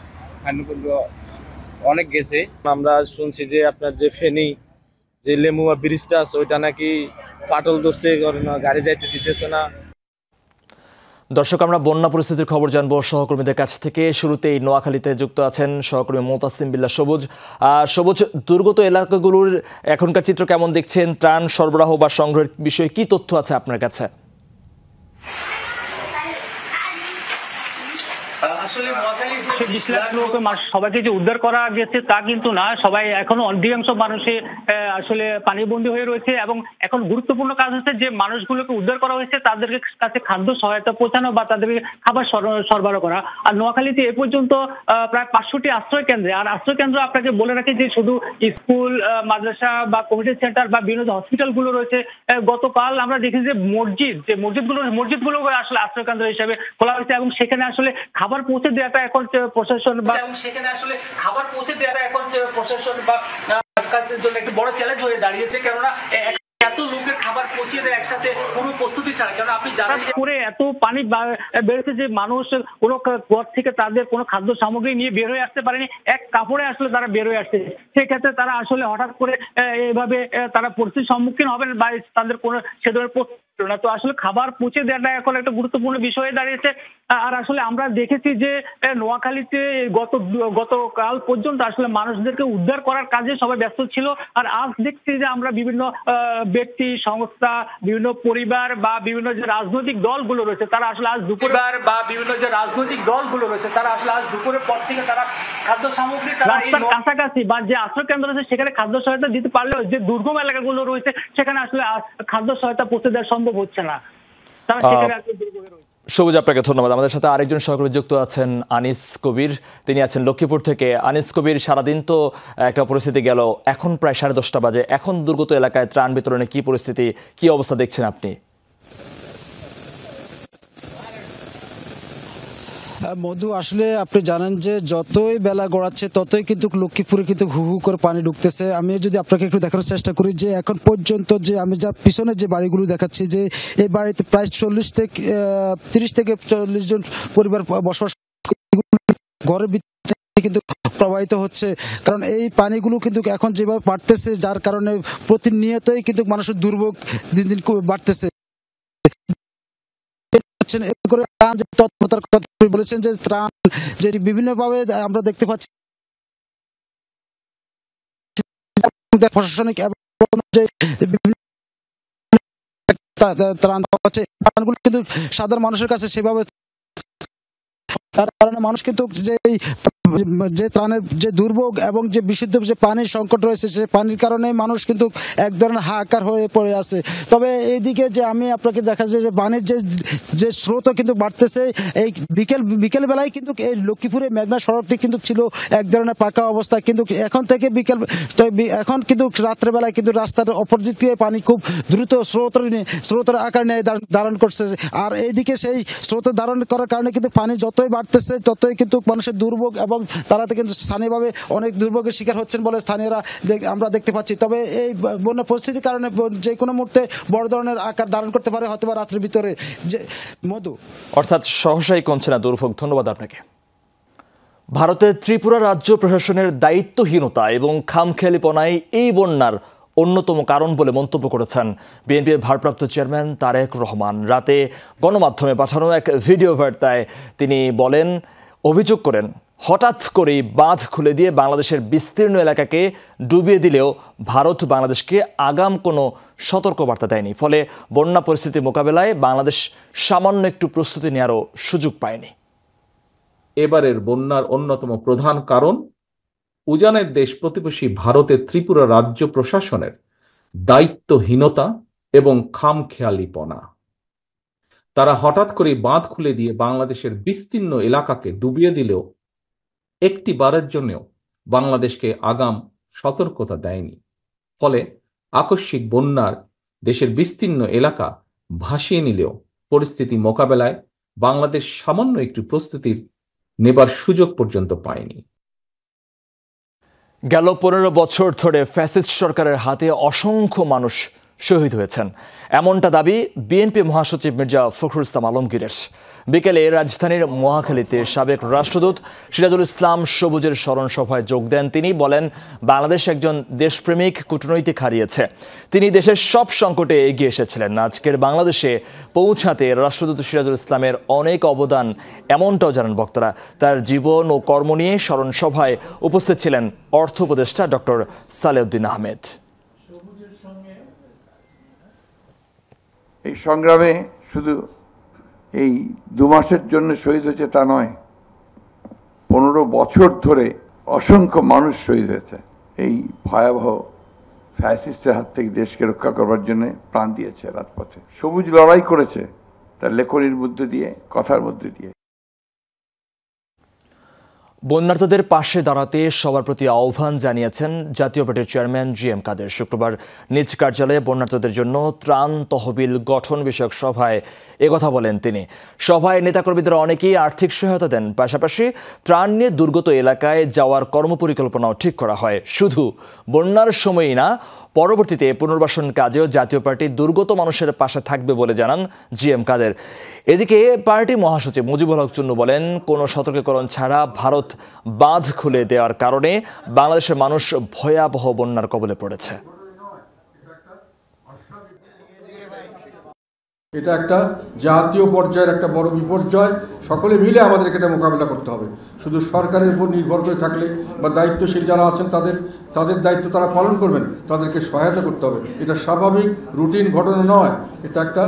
অনেক গেছে। আমরা শুনছি যে আপনার যে ফেনী যে লেমুয়া ব্রিজটা আছে ওইটা নাকি ফাটল ধরছে, গাড়ি যাইতে দিতেছে না। দর্শক, আমরা বন্যা পরিস্থিতির খবর জানবো সহকর্মীদের কাছ থেকে। শুরুতেই নোয়াখালীতে যুক্ত আছেন সহকর্মী মোতাসিম বিল্লাহ সবুজ। সবুজ, দুর্গত এলাকাগুলোর এখনকার চিত্র কেমন দেখছেন? ত্রাণ সরবরাহ বা সংগ্রহের বিষয়ে কি তথ্য আছে আপনার কাছে? আসলে 20 লাখ লোক সবাইকে যে উদ্ধার করা গেছে তা কিন্তু না, সবাই এখনো অধিকাংশ মানুষে আসলে পানিবন্দী হয়ে রয়েছে এবং এখন গুরুত্বপূর্ণ কাজ হচ্ছে যে মানুষগুলোকে উদ্ধার করা হয়েছে তাদের কাছে খাদ্য সহায়তা পৌঁছানো বা তাদেরকে খাবার সরবরাহ করা। আর নোয়াখালীতে এ পর্যন্ত প্রায় 500টি আশ্রয় কেন্দ্রে, আর আশ্রয় কেন্দ্র আপনাকে বলে রাখি যে শুধু স্কুল, মাদ্রাসা বা কমিউনিটি সেন্টার বা বিভিন্ন হসপিটালগুলো রয়েছে। গতকাল আমরা দেখি যে মসজিদগুলো আসলে আশ্রয় কেন্দ্র হিসেবে খোলা হয়েছে এবং সেখানে আসলে খাবার পৌঁছে দেওয়াটা এখন প্রশাসন বা কাছের জন্য একটি বড় চ্যালেঞ্জ হয়ে দাঁড়িয়েছে, কেননা এত লোকের খাবার পৌঁছে দেয় একসাথে কোনো প্রস্তুতি ছাড়া। কারণ আপনি জানেন করে এত পানি বেড়েছে যে মানুষ কোনো ঘর থেকে তাদের কোনো খাদ্য সামগ্রী নিয়ে বের হয়ে আসতে পারেনি, এক কাপড়ে আসলে তারা বের হয়ে আসছে। সেক্ষেত্রে তারা আসলে হঠাৎ করে এভাবে তারা পরিস্থিতির সম্মুখীন হবেন বা তাদের কোনো সে ধরনের না। তো আসলে খাবার পৌঁছে দেওয়াটা এখন একটা গুরুত্বপূর্ণ বিষয় দাঁড়িয়েছে। আর আসলে আমরা দেখেছি যে নোয়াখালীতে গতকাল পর্যন্ত আসলে মানুষদেরকে উদ্ধার করার কাজে সবাই ব্যস্ত ছিল। আর আজ দেখছি যে আমরা বিভিন্ন ব্যক্তি, সংস্থা, বিভিন্ন পরিবার বা বিভিন্ন যে রাজনৈতিক দলগুলো রয়েছে তারা আসলে আজ দুপুরের পর থেকে তারা খাদ্য সামগ্রী কাছাকাছি বা যে আশ্রয় কেন্দ্র রয়েছে সেখানে খাদ্য সহায়তা দিতে পারলেও যে দুর্গম এলাকাগুলো রয়েছে সেখানে আসলে খাদ্য সহায়তা পৌঁছে দেওয়া সম্ভব হচ্ছে না। সবুজ, আপনাকে ধন্যবাদ। আমাদের সাথে আরেকজন সহকর্মী যুক্ত আছেন আনিস কবির, তিনি আছেন লক্ষ্মীপুর থেকে। আনিস কবির, সারাদিন তো একটা পরিস্থিতি গেল, এখন প্রায় 10:30 বাজে, এখন দুর্গত এলাকায় ত্রাণ বিতরণে কি পরিস্থিতি, কি অবস্থা দেখছেন আপনি? মধু, আসলে আপনি জানেন যে যতই বেলা গড়াচ্ছে ততই কিন্তু লক্ষ্মীপুরে কিন্তু হু হু করে পানি ঢুকতেছে। আমি যদি আপনাকে একটু দেখানোর চেষ্টা করি যে এখন পর্যন্ত যে আমি যা পিছনে যে বাড়িগুলো দেখাচ্ছি, যে এই বাড়িতে প্রায় 30 থেকে 40 জন পরিবার বসবাস, ঘরের ভিতরে কিন্তু প্রবাহিত হচ্ছে। কারণ এই পানিগুলো কিন্তু এখন যেভাবে বাড়তেছে, যার কারণে প্রতিনিয়তই কিন্তু মানুষের দুর্ভোগ দিন দিন বাড়তেছে। বলেছেন যে ত্রাণ যে বিভিন্নভাবে আমরা দেখতে পাচ্ছি প্রশাসনিক ত্রাণ হচ্ছে, ত্রাণগুলো কিন্তু সাধারণ মানুষের কাছে সেভাবে, তার কারণে মানুষ কিন্তু যে ত্রাণের যে দুর্ভোগ এবং যে বিশুদ্ধ যে পানির সংকট রয়েছে, সে পানির কারণে মানুষ কিন্তু এক ধরনের হাহাকার হয়ে পড়ে আছে। তবে এইদিকে যে আমি আপনাকে দেখা যায় যে পানির যে স্রোত কিন্তু বাড়তেছে, এই বিকেল বেলায় কিন্তু এই লক্ষ্মীপুরে মেঘনা সড়কটি কিন্তু ছিল এক ধরনের পাকা অবস্থা, কিন্তু এখন থেকে এখন কিন্তু রাত্রেবেলায় কিন্তু রাস্তার অপোজিট দিয়ে পানি খুব দ্রুত স্রোতের আকার নিয়ে ধারণ করছে। আর এইদিকে সেই স্রোতের ধারণ করার কারণে কিন্তু পানি যতই বাড়তেছে ততই কিন্তু মানুষের দুর্ভোগ এবং তারা কিন্তু স্থানীয়ভাবে অনেক দুর্ভোগের শিকার হচ্ছেন বলে স্থানীয়রা আমরা দেখতে পাচ্ছি। তবে এই বন্যা পরিস্থিতির কারণে যে কোনো মুহূর্তে বড় ধরনের আকার ধারণ করতে পারে, হয়তো বা রাত্রের ভিতরে। যে মধু, অর্থাৎ সহসাই কমছে না দুর্ভোগ। ধন্যবাদ আপনাকে। ভারতের ত্রিপুরা রাজ্য প্রশাসনের দায়িত্বহীনতা এবং খামখেয়ালিপনায় এই বন্যার অন্যতম কারণ বলে মন্তব্য করেছেন বিএনপির ভারপ্রাপ্ত চেয়ারম্যান তারেক রহমান। রাতে গণমাধ্যমে পাঠানো এক ভিডিও বার্তায় তিনি অভিযোগ করেন, হঠাৎ করেই বাঁধ খুলে দিয়ে বাংলাদেশের বিস্তীর্ণ এলাকাকে ডুবিয়ে দিলেও ভারত বাংলাদেশকে আগাম কোনো সতর্কবার্তা দেয়নি। ফলে বন্যা পরিস্থিতি মোকাবেলায় বাংলাদেশ সামান্য একটু প্রস্তুতি নেওয়ারও সুযোগ পায়নি। এবারের বন্যার অন্যতম প্রধান কারণ উজানের দেশ প্রতিবেশী ভারতের ত্রিপুরা রাজ্য প্রশাসনের দায়িত্বহীনতা এবং খামখেয়ালিপনা। তারা হঠাৎ করে বাঁধ খুলে দিয়ে বাংলাদেশের বিস্তীর্ণ এলাকাকে ডুবিয়ে দিলেও একটি বারের জন্যও বাংলাদেশকে আগাম সতর্কতা দেয়নি। ফলে আকস্মিক বন্যার দেশের বিস্তীর্ণ এলাকা ভাসিয়ে নিলেও পরিস্থিতি মোকাবেলায় বাংলাদেশ সামান্য একটু প্রস্তুতির নেবার সুযোগ পর্যন্ত পায়নি। গেল 15 বছর ধরে ফ্যাসিস্ট সরকারের হাতে অসংখ্য মানুষ শহীদ হয়েছেন, এমনটা দাবি বিএনপি মহাসচিব মির্জা ফখরুল ইসলাম আলমগীরের। বিকেলে রাজধানীর মহাখালীতে সাবেক রাষ্ট্রদূত সিরাজুল ইসলাম সবুজের স্মরণ সভায় যোগ দেন তিনি। বলেন, বাংলাদেশ একজন দেশপ্রেমিক কূটনৈতিক হারিয়েছে। তিনি দেশের সব সংকটে এগিয়ে এসেছিলেন। আজকের বাংলাদেশে পৌঁছাতে রাষ্ট্রদূত সিরাজুল ইসলামের অনেক অবদান, এমনটাও জানান বক্তারা। তার জীবন ও কর্ম নিয়ে স্মরণ সভায় উপস্থিত ছিলেন অর্থ উপদেষ্টা ডক্টর সালেউদ্দিন আহমেদ। এই সংগ্রামে শুধু এই 2 মাসের জন্য শহীদ হয়েছে তা নয়, 15 বছর ধরে অসংখ্য মানুষ শহীদ হয়েছে। এই ভয়াবহ ফ্যাসিস্টের হাত থেকে দেশকে রক্ষা করবার জন্য প্রাণ দিয়েছে রাজপথে। সবুজ লড়াই করেছে তার লেখনীর মধ্যে দিয়ে, কথার মধ্যে দিয়ে। বন্যার্তদের পাশে দাঁড়াতে সবার প্রতি আহ্বান জানিয়েছেন জাতীয় পার্টির চেয়ারম্যান জি.এম. কাদের। শুক্রবার নিজ কার্যালয়ে বন্যার্তদের জন্য ত্রাণ তহবিল গঠন বিষয়ক সভায় একথা বলেন তিনি। সভায় নেতাকর্মীদের অনেকেই আর্থিক সহায়তা দেন। পাশাপাশি ত্রাণ নিয়ে দুর্গত এলাকায় যাওয়ার কর্মপরিকল্পনাও ঠিক করা হয়। শুধু বন্যার সময়ই না, পরবর্তীতে পুনর্বাসন কাজেও জাতীয় পার্টি দুর্গত মানুষের পাশে থাকবে বলে জানান জি.এম. কাদের। এদিকে পার্টি মহাসচিব মুজিবুল হক চুন্নু বলেন, কোনো সতর্কীকরণ ছাড়া ভারত বাঁধ খুলে দেওয়ার কারণে বাংলাদেশের মানুষ ভয়াবহ বন্যার কবলে পড়েছে। এটা একটা জাতীয় পর্যায়ের একটা বড় বিপর্যয়। সকলে মিলে আমাদেরকে এটা মোকাবিলা করতে হবে। শুধু সরকারের উপর নির্ভর করে থাকলে বা দায়িত্বশীল যারা আছেন তাদের দায়িত্ব তারা পালন করবেন, তাদেরকে সহায়তা করতে হবে। এটা স্বাভাবিক রুটিন ঘটনা নয়, এটা একটা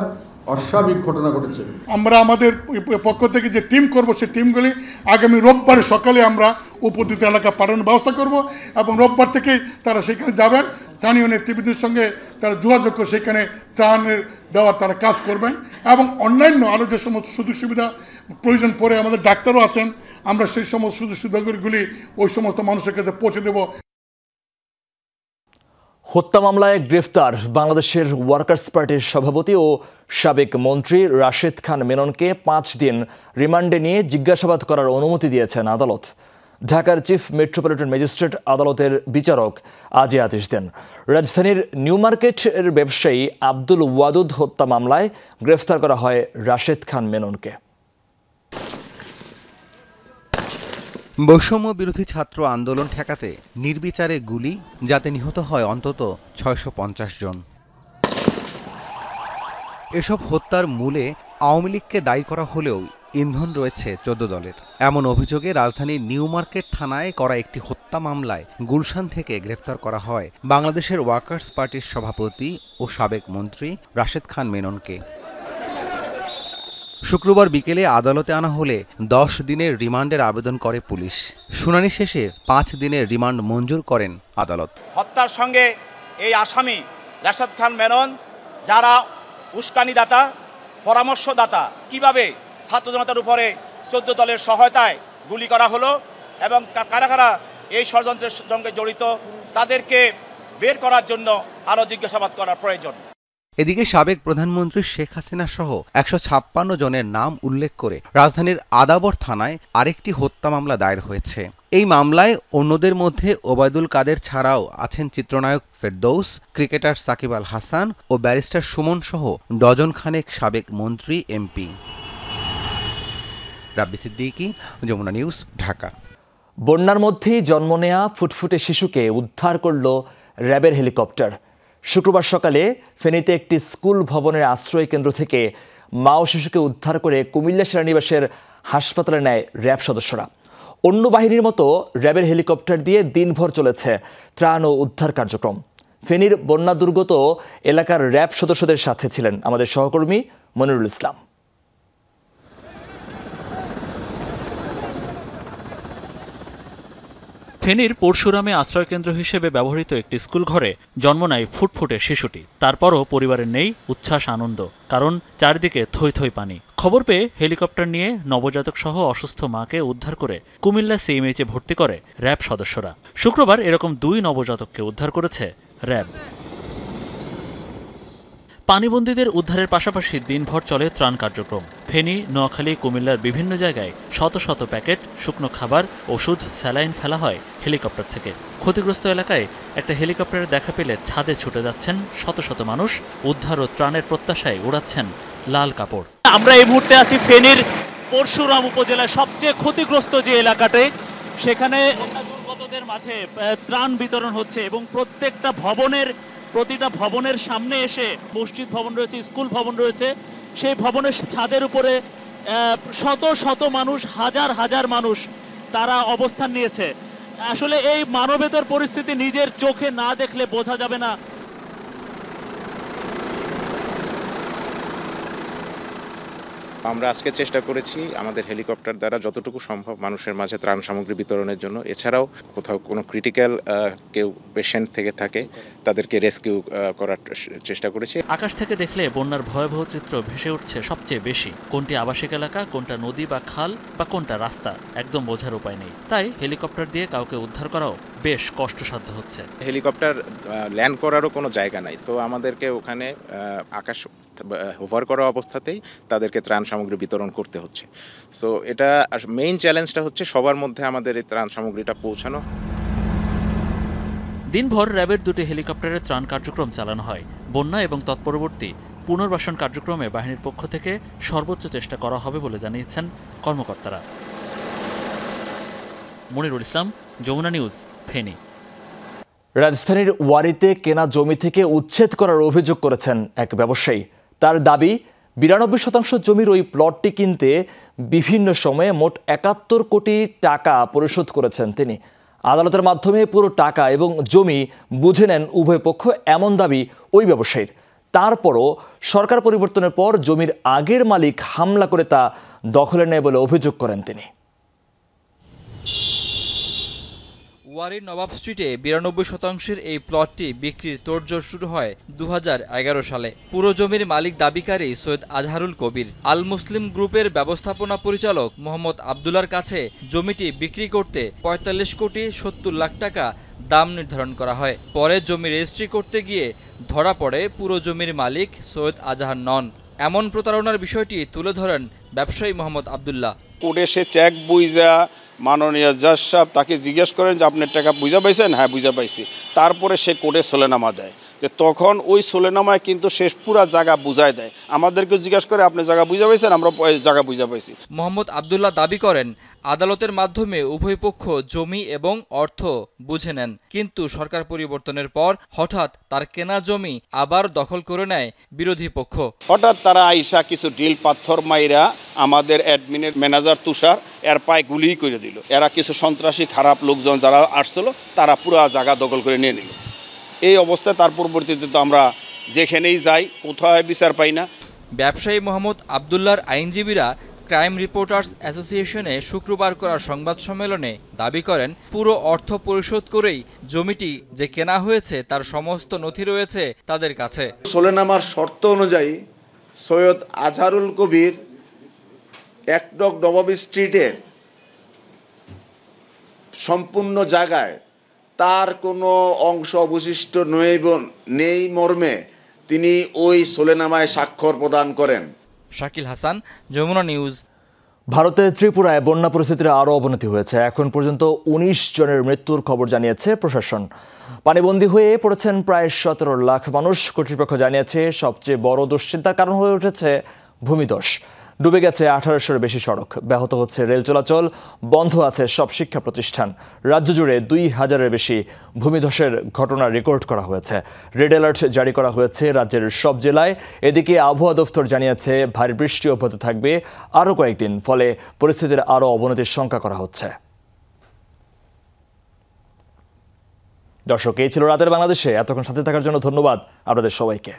অস্বাভাবিক ঘটনা ঘটেছে। আমরা আমাদের পক্ষ থেকে যে টিম করব, সেই টিমগুলি আগামী রোববার সকালে আমরা উপদ্রুত এলাকা পাঠানোর ব্যবস্থা করব এবং রোববার থেকেই তারা সেখানে যাবেন, স্থানীয় নেতৃবৃন্দের সঙ্গে তারা যোগাযোগ করে সেখানে ত্রাণের দেওয়ার তারা কাজ করবেন এবং অন্যান্য আরও যে সমস্ত সুযোগ সুবিধা প্রয়োজন পড়ে, আমাদের ডাক্তারও আছেন, আমরা সেই সমস্ত সুযোগ সুবিধাগুলি ওই সমস্ত মানুষের কাছে পৌঁছে দেব। হত্যা মামলায় গ্রেফতার বাংলাদেশের ওয়ার্কার্স পার্টির সভাপতি ও সাবেক মন্ত্রী রাশেদ খান মেননকে 5 দিন রিমান্ডে নিয়ে জিজ্ঞাসাবাদ করার অনুমতি দিয়েছেন আদালত। ঢাকার চিফ মেট্রোপলিটন ম্যাজিস্ট্রেট আদালতের বিচারক আজ এই আদেশ দেন। রাজধানীর নিউ মার্কেটের ব্যবসায়ী আব্দুল ওয়াদুদ হত্যা মামলায় গ্রেফতার করা হয় রাশেদ খান মেননকে। বৈষম্য বিরোধী ছাত্র আন্দোলন ঠেকাতে নির্বিচারে গুলি, যাতে নিহত হয় অন্তত 650 জন। এসব হত্যার মূলে আওয়ামী লীগকে দায়ী করা হলেও ইন্ধন রয়েছে 14 দলের। এমন অভিযোগে রাজধানীর নিউ মার্কেট থানায় করা একটি হত্যা মামলায় গুলশান থেকে গ্রেফতার করা হয় বাংলাদেশের ওয়ার্কার্স পার্টির সভাপতি ও সাবেক মন্ত্রী রাশেদ খান মেননকে। শুক্রবার বিকেলে আদালতে আনা হলে 10 দিনের রিমান্ডের আবেদন করে পুলিশ। শুনানি শেষে 5 দিনের রিমান্ড মঞ্জুর করেন আদালত। হত্যার সঙ্গে এই আসামি রাশেদ খান মেনন, যারা উস্কানিদাতা, পরামর্শদাতা, কিভাবে ছাত্র জনতার উপরে 14 দলের সহায়তায় গুলি করা হলো এবং কারা কারা এই ষড়যন্ত্রের সঙ্গে জড়িত, তাদেরকে বের করার জন্য আরও জিজ্ঞাসাবাদ করার প্রয়োজন। এদিকে সাবেক প্রধানমন্ত্রী শেখ হাসিনা সহ 156 জনের নাম উল্লেখ করে রাজধানীর আদাবর থানায় আরেকটি হত্যা মামলা দায়ের হয়েছে। এই মামলায় অন্যদের মধ্যে ওবায়দুল কাদের ছাড়াও আছেন চিত্রনায়ক ফেরদৌস, ক্রিকেটার সাকিব আল হাসান ও ব্যারিস্টার সুমন সহ ডজন খানেক সাবেক মন্ত্রী, এমপি। রাব্বি সিদ্দিকী, যমুনা নিউজ, ঢাকা। বন্যার মধ্যেই জন্ম নেয়া ফুটফুটে শিশুকে উদ্ধার করল র্যাবের হেলিকপ্টার। শুক্রবার সকালে ফেনীতে একটি স্কুল ভবনের আশ্রয় কেন্দ্র থেকে মা ও শিশুকে উদ্ধার করে কুমিল্লা সেনানিবাসের হাসপাতালে নেয় র্যাব সদস্যরা। অন্য বাহিনীর মতো র্যাবের হেলিকপ্টার দিয়ে দিনভর চলেছে ত্রাণ ও উদ্ধার কার্যক্রম। ফেনীর বন্যা দুর্গত এলাকার র্যাব সদস্যদের সাথে ছিলেন আমাদের সহকর্মী মনিরুল ইসলাম। ফেনীর পরশুরামে আশ্রয়কেন্দ্র হিসেবে ব্যবহৃত একটি স্কুল ঘরে জন্ম নেয় ফুটফুটে শিশুটি। তারপরও পরিবারের নেই উচ্ছ্বাস আনন্দ, কারণ চারদিকে থই থই পানি। খবর পেয়ে হেলিকপ্টার নিয়ে নবজাতক সহ অসুস্থ মাকে উদ্ধার করে কুমিল্লা সিএমএইচে ভর্তি করে র্যাব সদস্যরা। শুক্রবার এরকম 2 নবজাতককে উদ্ধার করেছে র্যাব। পানিবন্দীদের উদ্ধারের পাশাপাশি দিনভর চলে ত্রাণ কার্যক্রম। ফেনী, নোয়াখালী, কুমিল্লার বিভিন্ন জায়গায় শত শত প্যাকেট শুকনো খাবার, ওষুধ, স্যালাইন ফেলা হয় হেলিকপ্টার থেকে। ক্ষতিগ্রস্ত এলাকায় একটা হেলিকপ্টারের দেখা পেলে ছাদে ছুটে যাচ্ছেন শত শত মানুষ। উদ্ধার ও ত্রাণের প্রত্যাশায় উড়াচ্ছেন লাল কাপড়। আমরা এই মুহূর্তে আছি ফেনীর পরশুরাম উপজেলার সবচেয়ে ক্ষতিগ্রস্ত যে এলাকাতে, সেখানে দুর্গতদের মাঝে ত্রাণ বিতরণ হচ্ছে এবং প্রতিটা ভবনের সামনে এসে মসজিদ ভবন রয়েছে, স্কুল ভবন রয়েছে, সেই ভবনের ছাদের উপরে শত শত মানুষ, হাজার হাজার মানুষ তারা অবস্থান নিয়েছে। আসলে এই মানবেতর পরিস্থিতি নিজের চোখে না দেখলে বোঝা যাবে না। আমরা আজকে চেষ্টা করেছি আমাদের হেলিকপ্টার দ্বারা যতটুকু সম্ভব মানুষের মাঝে ত্রাণ সামগ্রী বিতরণের জন্য। এছাড়াও কোথাও কোনো ক্রিটিক্যাল কেউ পেশেন্ট থেকে থাকে তাদেরকে রেস্কিউ করার চেষ্টা করেছি। আকাশ থেকে দেখলে বন্যার ভয়াবহ চিত্র ভেসে উঠছে সবচেয়ে বেশি। কোনটি আবাসিক এলাকা, কোনটা নদী বা খাল, বা কোনটা রাস্তা, একদম বোঝার উপায় নেই। তাই হেলিকপ্টার দিয়ে কাউকে উদ্ধার করাও বেশ কষ্টসাধ্য হচ্ছে। হেলিকপ্টার ল্যান্ড করারও কোনো জায়গা নাই, সো আমাদেরকে ওখানে আকাশ হোভার করা অবস্থাতেই তাদেরকে ত্রাণ সামগ্রী বিতরণ করতে হচ্ছে। সো এটা মেইন চ্যালেঞ্জটা হচ্ছে সবার মধ্যে আমাদের এই ত্রাণ সামগ্রীটা পৌঁছানো। দিনভর র্যাবের 2টি হেলিকপ্টারের ত্রাণ কার্যক্রম চালানো হয়। বন্যা এবং তৎপরবর্তী পুনর্বাসন কার্যক্রমে বাহিনীর পক্ষ থেকে সর্বোচ্চ চেষ্টা করা হবে বলে জানিয়েছেন কর্মকর্তারা। মনিরুল ইসলাম, যমুনা নিউজ, ফেনী। রাজধানীর ওয়ারিতে কেনা জমি থেকে উচ্ছেদ করার অভিযোগ করেছেন এক ব্যবসায়ী। তার দাবি 92% জমির ওই প্লটটি কিনতে বিভিন্ন সময়ে মোট 71 কোটি টাকা পরিশোধ করেছেন তিনি। আদালতের মাধ্যমে পুরো টাকা এবং জমি বুঝে নেন উভয় পক্ষ, এমন দাবি ওই ব্যবসায়ীর। তারপরও সরকার পরিবর্তনের পর জমির আগের মালিক হামলা করে তা দখলে নেয় বলে অভিযোগ করেন তিনি। ওয়ারির নবাব স্ট্রিটে 92% এই প্লটটি বিক্রির তোড়জোড় শুরু হয় 2011 সালে। পুরো জমির মালিক দাবিকারী সৈয়দ আজহারুল কবির। আল মুসলিম গ্রুপের ব্যবস্থাপনা পরিচালক মোহাম্মদ আবদুল্লার কাছে জমিটি বিক্রি করতে 45 কোটি 70 লাখ টাকা দাম নির্ধারণ করা হয়। পরে জমি রেজিস্ট্রি করতে গিয়ে ধরা পড়ে পুরো জমির মালিক সৈয়দ আজহার নন। এমন প্রতারণার বিষয়টি তুলে ধরেন ব্যবসায়ী মোহাম্মদ আবদুল্লাহ। কোর্টে সে চেক বুঝা মাননীয় জাজ সাহেব তাকে জিজ্ঞেস করেন যে আপনার টাকা বুঝা পাইছেন? হ্যাঁ বুঝা পাইছি। তারপরে সে কোর্টে সোলেনামা দেয়, যে তখন ওই সোলেনামায় কিন্তু শেষ পুরা জায়গা বুঝাই দেয়। আমাদেরকে জিজ্ঞেস করে আপনি জায়গা বুঝা পাইছেন? আমরা জায়গা বুঝা পাইছি। মোহাম্মদ আবদুল্লাহ দাবি করেন আদালতের মাধ্যমে উভয় পক্ষ জমি এবং অর্থ বুঝে নেন, কিন্তু সরকার পরিবর্তনের পর হঠাৎ তার কেনা জমি আবার দখল করে নেয় বিরোধী পক্ষ। হঠাৎ তারা আইসা কিছু ডিল পাথর মাইরা আমাদের অ্যাডমিনের ম্যানেজার তুষার এর পায়ে গুলি করে দিল। এরা কিছু সন্ত্রাসী খারাপ লোকজন যারা আসছিল তারা পুরো জায়গা দখল করে নিয়ে নিল। এই অবস্থায় তার পরবর্তীতে তো আমরা যেখানেই যাই কোথায় বিচার পাই না। ব্যবসায়ী মোহাম্মদ আবদুল্লাহর আইনজীবীরা ক্রাইম রিপোর্টার্স অ্যাসোসিয়েশনে শুক্রবার করা সংবাদ সম্মেলনে দাবি করেন পুরো অর্থ পরিশোধ করেই জমিটি যে কেনা হয়েছে তার সমস্ত নথি রয়েছে তাদের কাছে। সোলেনামার শর্ত অনুযায়ী সৈয়দ আজহারুল কবির 1 নং নবাব স্ট্রিটের সম্পূর্ণ জায়গায় তার কোনো অংশ অবশিষ্ট নেই মর্মে তিনি ওই সোলেনামায় স্বাক্ষর প্রদান করেন। শাকিল হাসান, যমুনা নিউজ। ভারতের ত্রিপুরায় বন্যা পরিস্থিতির আরও অবনতি হয়েছে। এখন পর্যন্ত 19 জনের মৃত্যুর খবর জানিয়েছে প্রশাসন। পানিবন্দী হয়ে পড়েছেন প্রায় 17 লাখ মানুষ। কর্তৃপক্ষ জানিয়েছে সবচেয়ে বড় দুশ্চিন্তার কারণ হয়ে উঠেছে ভূমিধস। ডুবে গেছে 1800-এর বেশি সড়ক, ব্যাহত হচ্ছে রেল চলাচল, বন্ধ আছে সব শিক্ষা প্রতিষ্ঠান। রাজ্য জুড়ে 2000-এর বেশি ভূমিধসের ঘটনা রেকর্ড করা হয়েছে। রেড অ্যালার্ট জারি করা হয়েছে রাজ্যের সব জেলায়। এদিকে আবহাওয়া দফতর জানিয়েছে ভারী বৃষ্টি অব্যাহত থাকবে আরও কয়েকদিন, ফলে পরিস্থিতির আরও অবনতির শঙ্কা করা হচ্ছে। দর্শক, এই ছিল রাতের বাংলাদেশে। এতক্ষণ সাথে থাকার জন্য ধন্যবাদ আপনাদের সবাইকে।